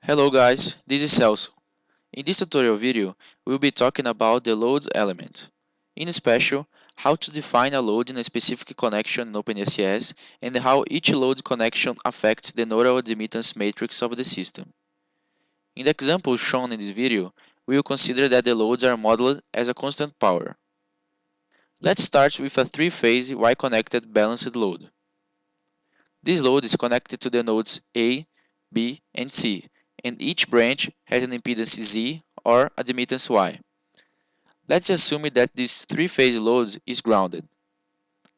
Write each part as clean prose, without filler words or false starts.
Hello guys, this is Celso. In this tutorial video, we'll be talking about the load element. In special, how to define a load in a specific connection in OpenDSS and how each load connection affects the nodal admittance matrix of the system. In the example shown in this video, we will consider that the loads are modeled as a constant power. Let's start with a three-phase Y-connected balanced load. This load is connected to the nodes A, B, and C, and each branch has an impedance Z or admittance Y. Let's assume that this three-phase load is grounded.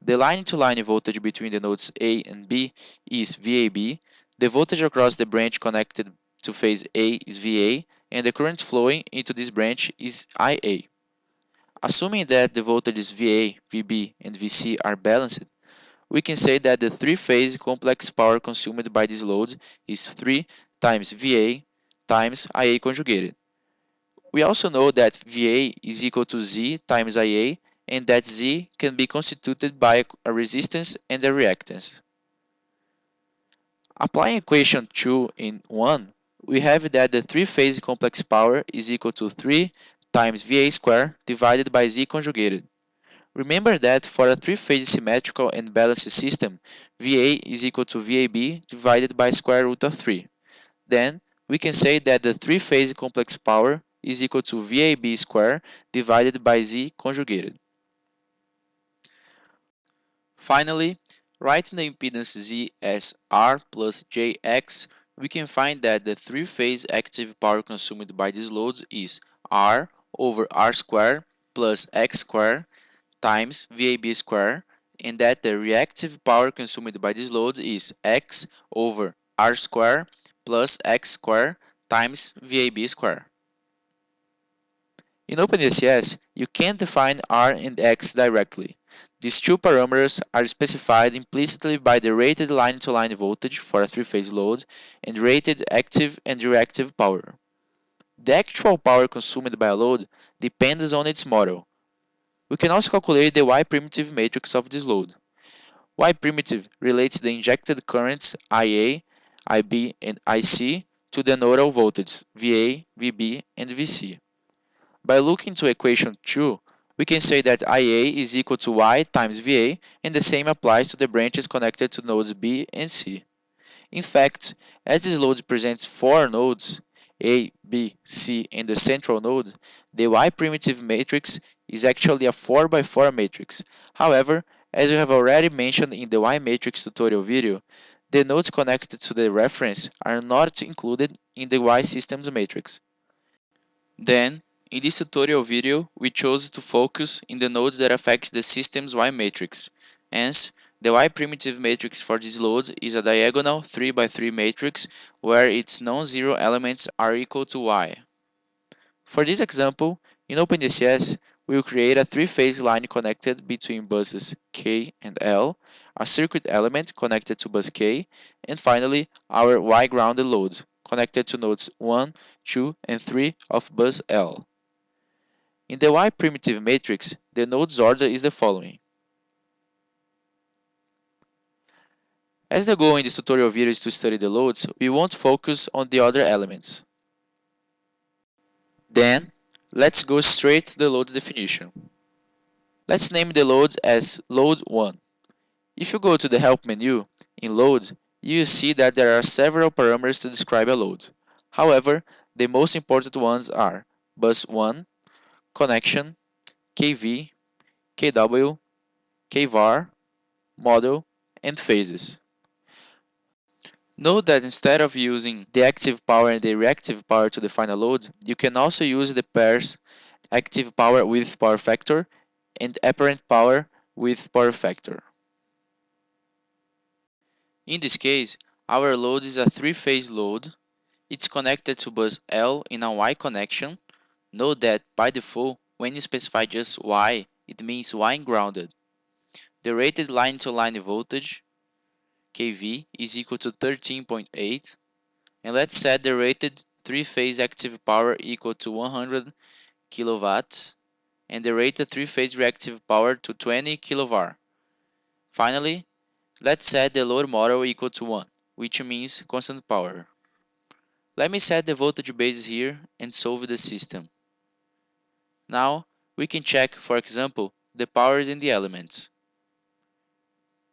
The line-to-line voltage between the nodes A and B is VAB, the voltage across the branch connected to phase A is VA, and the current flowing into this branch is IA. Assuming that the voltages VA, VB, and VC are balanced, we can say that the three-phase complex power consumed by this load is 3 times VA times IA conjugated. We also know that VA is equal to Z times IA and that Z can be constituted by a resistance and a reactance. Applying equation 2 in 1, we have that the three-phase complex power is equal to 3 times VA squared divided by Z conjugated. Remember that for a three-phase symmetrical and balanced system, VA is equal to VAB divided by square root of 3. Then, we can say that the three-phase complex power is equal to VAB squared divided by Z conjugated. Finally, writing the impedance Z as R plus JX, we can find that the three-phase active power consumed by these loads is R over R squared plus X squared times VAB squared, and that the reactive power consumed by this load is X over R squared plus X squared times VAB squared. In OpenDSS, you can define R and X directly. These two parameters are specified implicitly by the rated line-to-line voltage for a three-phase load and rated active and reactive power. The actual power consumed by a load depends on its model. We can also calculate the Y-primitive matrix of this load. Y-primitive relates the injected currents IA, IB, and IC to the nodal voltages VA, VB, and VC. By looking to equation 2, we can say that IA is equal to Y times VA, and the same applies to the branches connected to nodes B and C. In fact, as this load presents 4 nodes, A, B, C, and the central node, the Y-primitive matrix is actually a 4x4 matrix. However, as we have already mentioned in the Y-matrix tutorial video, the nodes connected to the reference are not included in the Y-systems matrix. Then, in this tutorial video, we chose to focus in the nodes that affect the system's Y-matrix. Hence, the Y-primitive matrix for this load is a diagonal 3x3 matrix where its non-zero elements are equal to Y. For this example, in OpenDSS, we will create a three-phase line connected between buses K and L, a circuit element connected to bus K, and finally our Y-grounded load connected to nodes 1, 2, and 3 of bus L. In the Y-primitive matrix, the nodes order is the following. As the goal in this tutorial video is to study the loads, we won't focus on the other elements. Then, let's go straight to the loads definition. Let's name the load as load 1. If you go to the help menu, in load, you will see that there are several parameters to describe a load. However, the most important ones are bus 1, connection, KV, KW, kVAR, model, and phases. Note that instead of using the active power and the reactive power to define a load, you can also use the pairs active power with power factor and apparent power with power factor. In this case, our load is a three-phase load. It's connected to bus L in a Y connection. Note that by default, when you specify just Y, it means Y grounded. The rated line-to-line voltage kV is equal to 13.8, and let's set the rated three-phase active power equal to 100 kilowatts and the rated three-phase reactive power to 20 kVAR. Finally, let's set the load model equal to 1, which means constant power. Let me set the voltage base here and solve the system. Now, we can check, for example, the powers in the elements.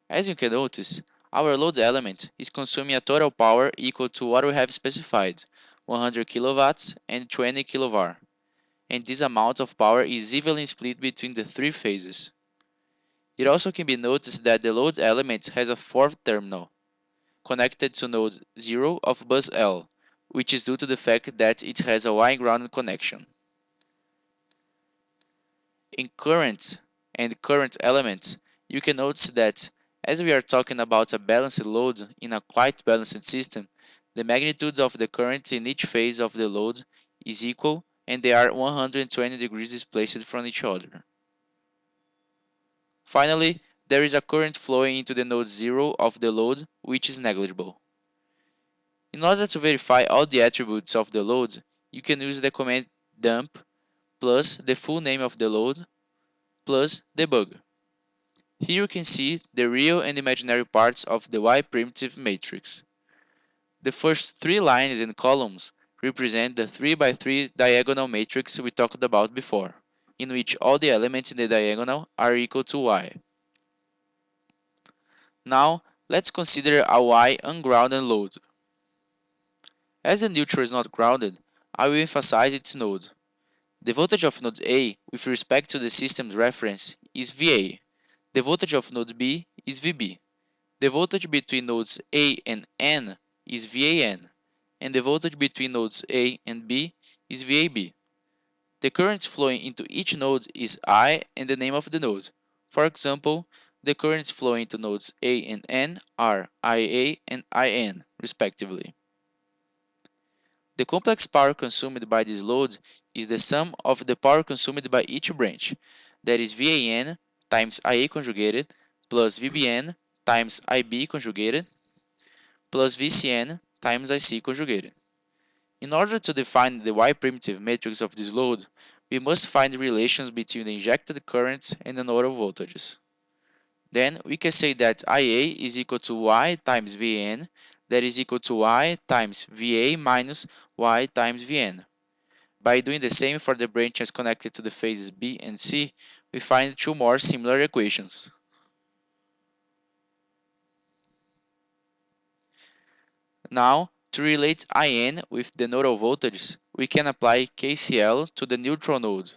As you can notice, our load element is consuming a total power equal to what we have specified, 100 kilowatts and 20 kilovar, and this amount of power is evenly split between the three phases. It also can be noticed that the load element has a fourth terminal, connected to node 0 of bus L, which is due to the fact that it has a Y-grounded connection. In current and current element, you can notice that as we are talking about a balanced load in a quite balanced system, the magnitude of the current in each phase of the load is equal and they are 120 degrees displaced from each other. Finally, there is a current flowing into the node 0 of the load, which is negligible. In order to verify all the attributes of the load, you can use the command dump plus the full name of the load plus debug. Here you can see the real and imaginary parts of the Y primitive matrix. The first three lines and columns represent the 3 by 3 diagonal matrix we talked about before, in which all the elements in the diagonal are equal to Y. Now, let's consider a Y ungrounded load. As the neutral is not grounded, I will emphasize its node. The voltage of node A with respect to the system's reference is VA. The voltage of node B is VB. The voltage between nodes A and N is VAN, and the voltage between nodes A and B is VAB. The currents flowing into each node is I and the name of the node. For example, the currents flowing into nodes A and N are IA and IN, respectively. The complex power consumed by this load is the sum of the power consumed by each branch, that is VAN times IA conjugated plus VBN times IB conjugated plus VCN times IC conjugated. In order to define the Y primitive matrix of this load, we must find relations between the injected currents and the nodal voltages. Then we can say that IA is equal to Y times VN, that is equal to Y times VA minus Y times Vn. By doing the same for the branches connected to the phases B and C, we find two more similar equations. Now, to relate IN with the nodal voltages, we can apply KCL to the neutral node.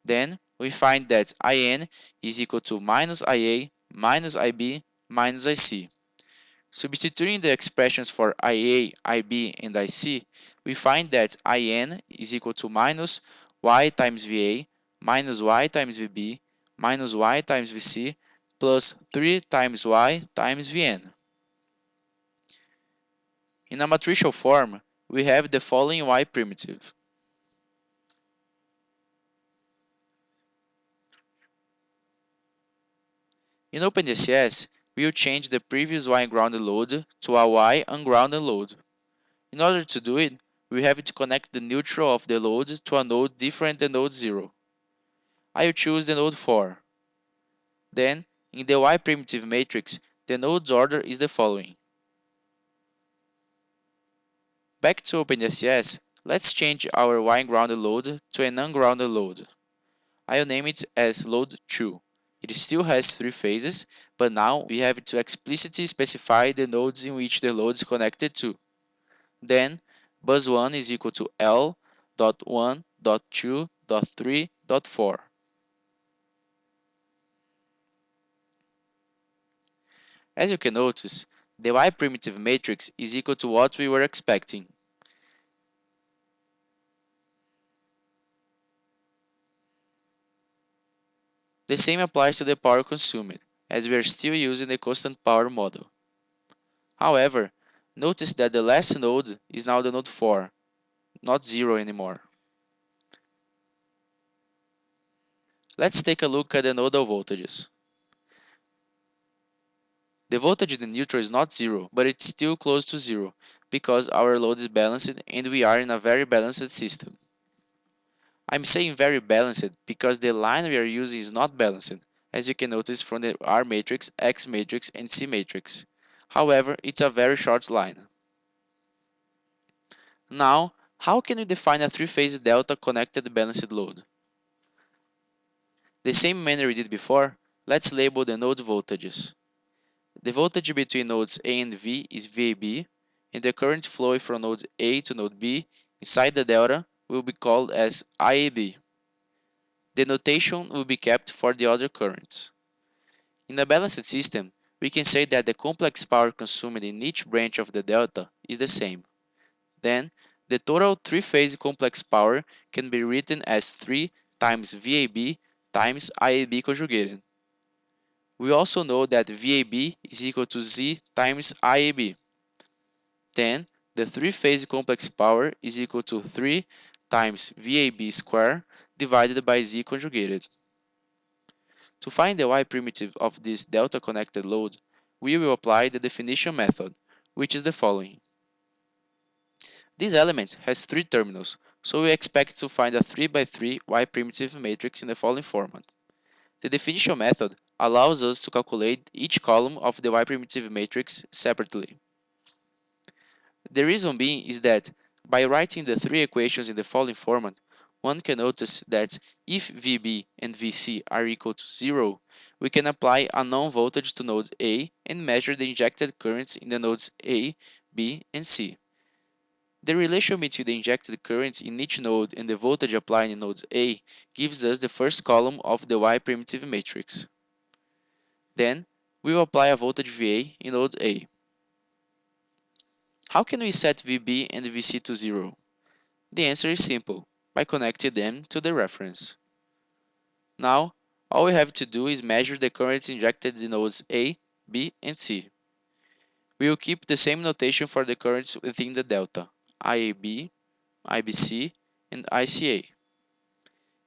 Then, we find that IN is equal to minus IA minus IB minus IC. Substituting the expressions for IA, IB, and IC, we find that IN is equal to minus Y times VA minus Y times VB minus Y times VC plus 3 times Y times Vn. In a matricial form, we have the following Y primitive. In OpenDSS, we will change the previous Y grounded load to a Y ungrounded load. In order to do it, we have to connect the neutral of the load to a node different than node 0. I will choose the node 4. Then, in the Y primitive matrix, the node's order is the following. Back to OpenDSS, let's change our Y grounded load to an ungrounded load. I will name it as load 2. It still has 3 phases, but now we have to explicitly specify the nodes in which the load is connected to. Then, bus 1 is equal to L.1.2.3.4. As you can notice, the Y primitive matrix is equal to what we were expecting. The same applies to the power consumed, as we are still using the constant power model. However, notice that the last node is now the node 4, not 0 anymore. Let's take a look at the nodal voltages. The voltage in the neutral is not 0, but it's still close to 0, because our load is balanced and we are in a very balanced system. I'm saying very balanced because the line we are using is not balanced, as you can notice from the R matrix, X matrix, and C matrix. However, it's a very short line. Now, how can we define a three-phase delta-connected balanced load? The same manner we did before, let's label the node voltages. The voltage between nodes A and V is VAB, and the current flowing from node A to node B inside the delta will be called as IAB. The notation will be kept for the other currents. In a balanced system, we can say that the complex power consumed in each branch of the delta is the same. Then, the total three-phase complex power can be written as 3 times VAB times IAB conjugated. We also know that VAB is equal to Z times IAB. Then, the three-phase complex power is equal to 3 times VAB squared divided by Z conjugated. To find the Y primitive of this delta-connected load, we will apply the definition method, which is the following. This element has 3 terminals, so we expect to find a 3 by 3 Y primitive matrix in the following format. The definition method allows us to calculate each column of the Y primitive matrix separately. The reason being is that by writing the 3 equations in the following format, one can notice that if VB and VC are equal to 0, we can apply a known voltage to node A and measure the injected currents in the nodes A, B, and C. The relation between the injected currents in each node and the voltage applied in node A gives us the first column of the Y primitive matrix. Then, we will apply a voltage VA in node A. How can we set VB and VC to 0? The answer is simple, by connecting them to the reference. Now, all we have to do is measure the currents injected in nodes A, B, and C. We will keep the same notation for the currents within the delta, IAB, IBC, and ICA.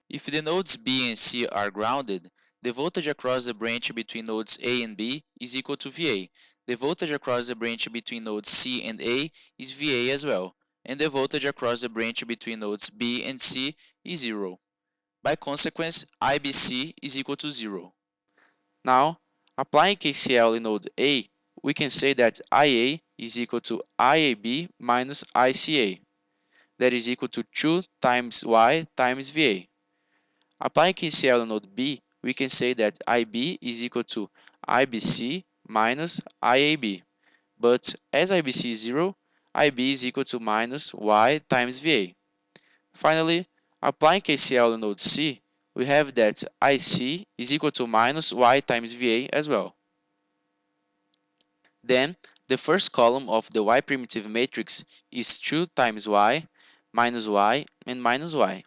If the nodes B and C are grounded, the voltage across the branch between nodes A and B is equal to VA. The voltage across the branch between nodes C and A is VA as well, and the voltage across the branch between nodes B and C is 0. By consequence, IBC is equal to 0. Now, applying KCL in node A, we can say that IA is equal to IAB minus ICA. That is equal to 2 times Y times VA. Applying KCL in node B, we can say that IB is equal to IBC minus IAB. But as IBC is 0, IB is equal to minus Y times VA. Finally, applying KCL in node C, we have that IC is equal to minus Y times VA as well. Then, the first column of the Y primitive matrix is 2 times Y, and minus Y.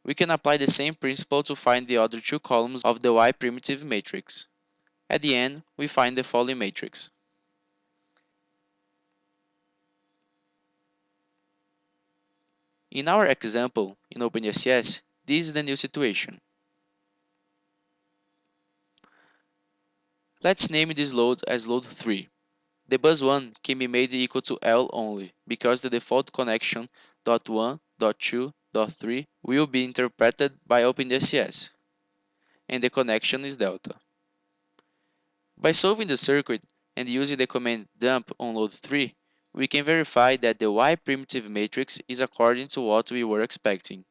We can apply the same principle to find the other 2 columns of the Y primitive matrix. At the end, we find the following matrix. In our example in OpenDSS, this is the new situation. Let's name this load as load 3. The bus 1 can be made equal to L only, because the default connection .1, .2, .3 will be interpreted by OpenDSS, and the connection is delta. By solving the circuit and using the command dump on load 3, we can verify that the Y primitive matrix is according to what we were expecting.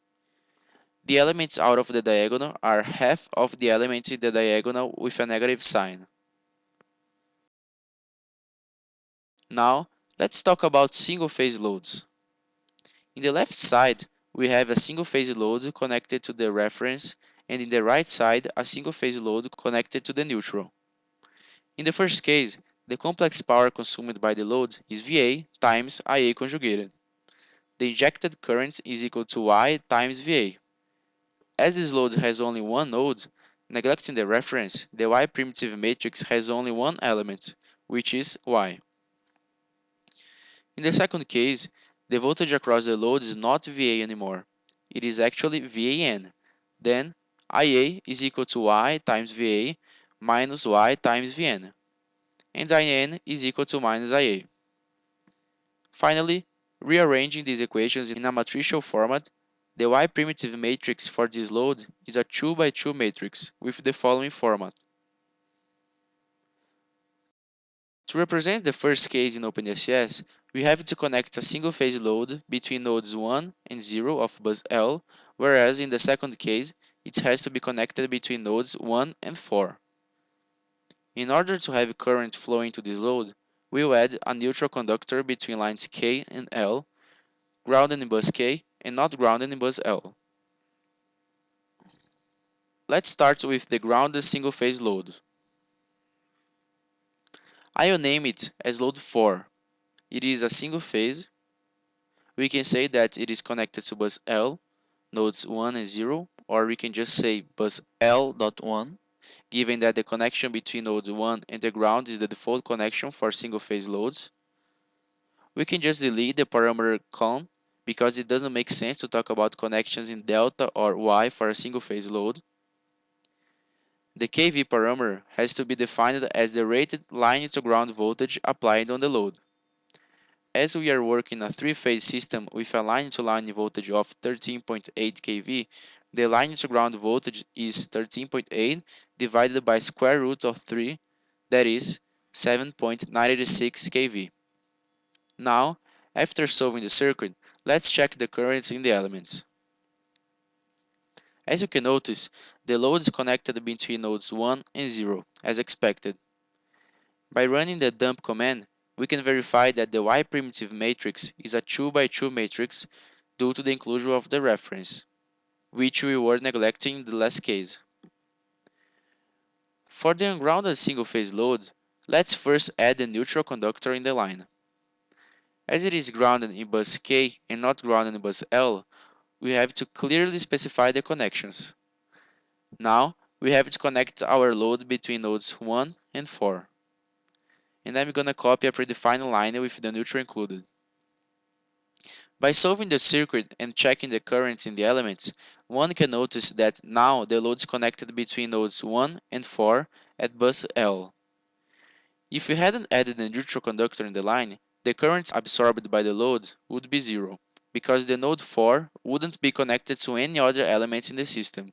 The elements out of the diagonal are half of the elements in the diagonal with a negative sign. Now, let's talk about single-phase loads. In the left side, we have a single-phase load connected to the reference, and in the right side, a single-phase load connected to the neutral. In the first case, the complex power consumed by the load is VA times IA conjugated. The injected current is equal to Y times VA. As this load has only one node, neglecting the reference, the Y primitive matrix has only one element, which is Y. In the second case, the voltage across the load is not VA anymore. It is actually VAN. Then, IA is equal to Y times VA minus Y times VN. And IN is equal to minus IA. Finally, rearranging these equations in a matricial format, the Y primitive matrix for this load is a 2 by 2 matrix with the following format. To represent the first case in OpenDSS, We have to connect a single-phase load between nodes 1 and 0 of bus L, whereas in the second case, it has to be connected between nodes 1 and 4. In order to have current flowing to this load, we will add a neutral conductor between lines K and L, grounded in bus K and not grounded in bus L. Let's start with the grounded single-phase load. I will name it as load 4. It is a single phase. We can say that it is connected to bus L, nodes 1 and 0, or we can just say bus L.1, given that the connection between node 1 and the ground is the default connection for single-phase loads. We can just delete the parameter con because it doesn't make sense to talk about connections in delta or Y for a single-phase load. The kV parameter has to be defined as the rated line-to-ground voltage applied on the load. As we are working a three-phase system with a line-to-line voltage of 13.8 kV, the line-to-ground voltage is 13.8 divided by square root of 3, that is 7.96 kV. Now, after solving the circuit, let's check the currents in the elements. As you can notice, the load is connected between nodes 1 and 0, as expected. By running the dump command, we can verify that the Y primitive matrix is a 2 by 2 matrix due to the inclusion of the reference, which we were neglecting in the last case. For the ungrounded single-phase load, let's first add the neutral conductor in the line. As it is grounded in bus K and not grounded in bus L, we have to clearly specify the connections. Now, we have to connect our load between nodes 1 and 4. And I'm gonna copy a predefined line with the neutral included. By solving the circuit and checking the currents in the elements, one can notice that now the load is connected between nodes 1 and 4 at bus L. If we hadn't added the neutral conductor in the line, the currents absorbed by the load would be 0, because the node 4 wouldn't be connected to any other element in the system.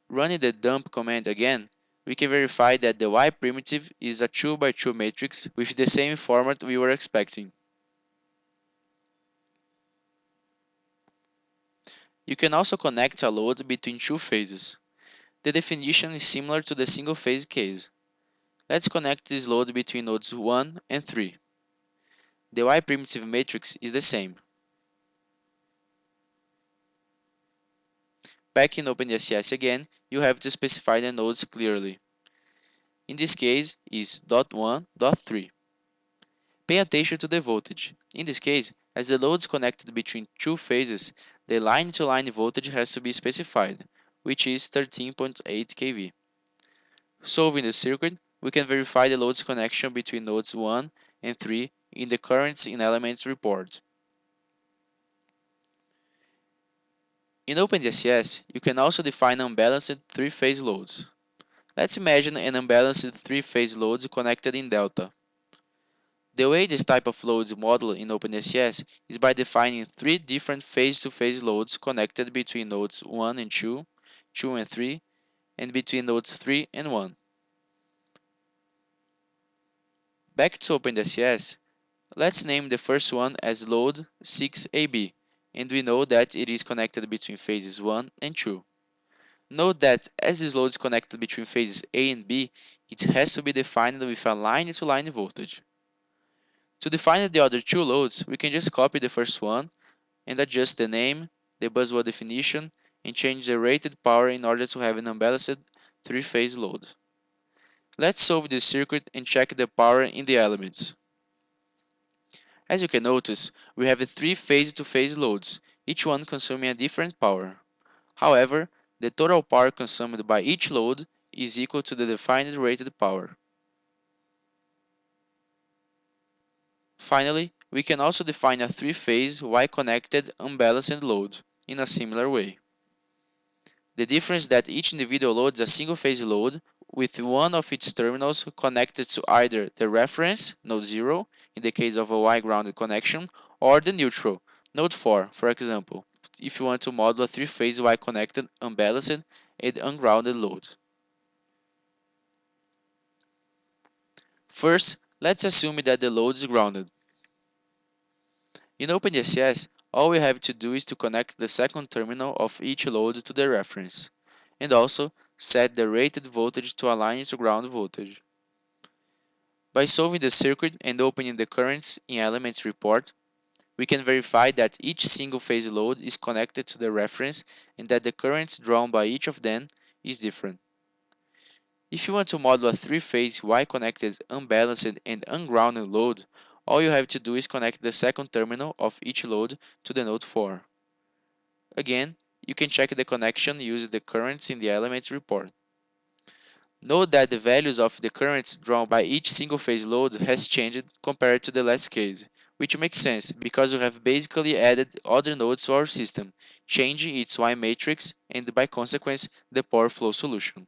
Running the dump command again, we can verify that the Y primitive is a 2 by 2 matrix with the same format we were expecting. You can also connect a load between two phases. The definition is similar to the single phase case. Let's connect this load between nodes 1 and 3. The Y primitive matrix is the same. Back in OpenDSS again, you have to specify the nodes clearly. In this case is dot 1, dot 3. Pay attention to the voltage. In this case, as the load is connected between two phases, the line-to-line voltage has to be specified, which is 13.8 kV. Solving the circuit, we can verify the load's connection between nodes 1 and 3 in the currents in elements report. In OpenDSS, you can also define unbalanced three-phase loads. Let's imagine an unbalanced three-phase load connected in delta. The way this type of load is modeled in OpenDSS is by defining three different phase-to-phase loads connected between nodes 1 and 2, 2 and 3, and between nodes 3 and 1. Back to OpenDSS, let's name the first one as load 6AB, and we know that it is connected between phases 1 and 2. Note that as this load is connected between phases A and B, it has to be defined with a line-to-line voltage. To define the other two loads, we can just copy the first one and adjust the name, the buzzword definition, and change the rated power in order to have an unbalanced three-phase load. Let's solve this circuit and check the power in the elements. As you can notice, we have three phase-to-phase loads, each one consuming a different power. However, the total power consumed by each load is equal to the defined rated power. Finally, we can also define a three-phase Y-connected unbalanced load in a similar way. The difference is that each individual load is a single-phase load with one of its terminals connected to either the reference, node 0, in the case of a Y-grounded connection, or the neutral, node 4, for example, if you want to model a three-phase Y-connected unbalanced and ungrounded load. First, let's assume that the load is grounded. In OpenDSS, all we have to do is to connect the second terminal of each load to the reference, and also set the rated voltage to align to ground voltage. By solving the circuit and opening the currents in elements report, we can verify that each single phase load is connected to the reference and that the currents drawn by each of them is different. If you want to model a three-phase Y-connected unbalanced and ungrounded load, all you have to do is connect the second terminal of each load to the node 4. Again, you can check the connection using the currents in the elements report. Note that the values of the currents drawn by each single-phase load has changed compared to the last case, which makes sense because we have basically added other nodes to our system, changing its Y matrix and by consequence the power flow solution.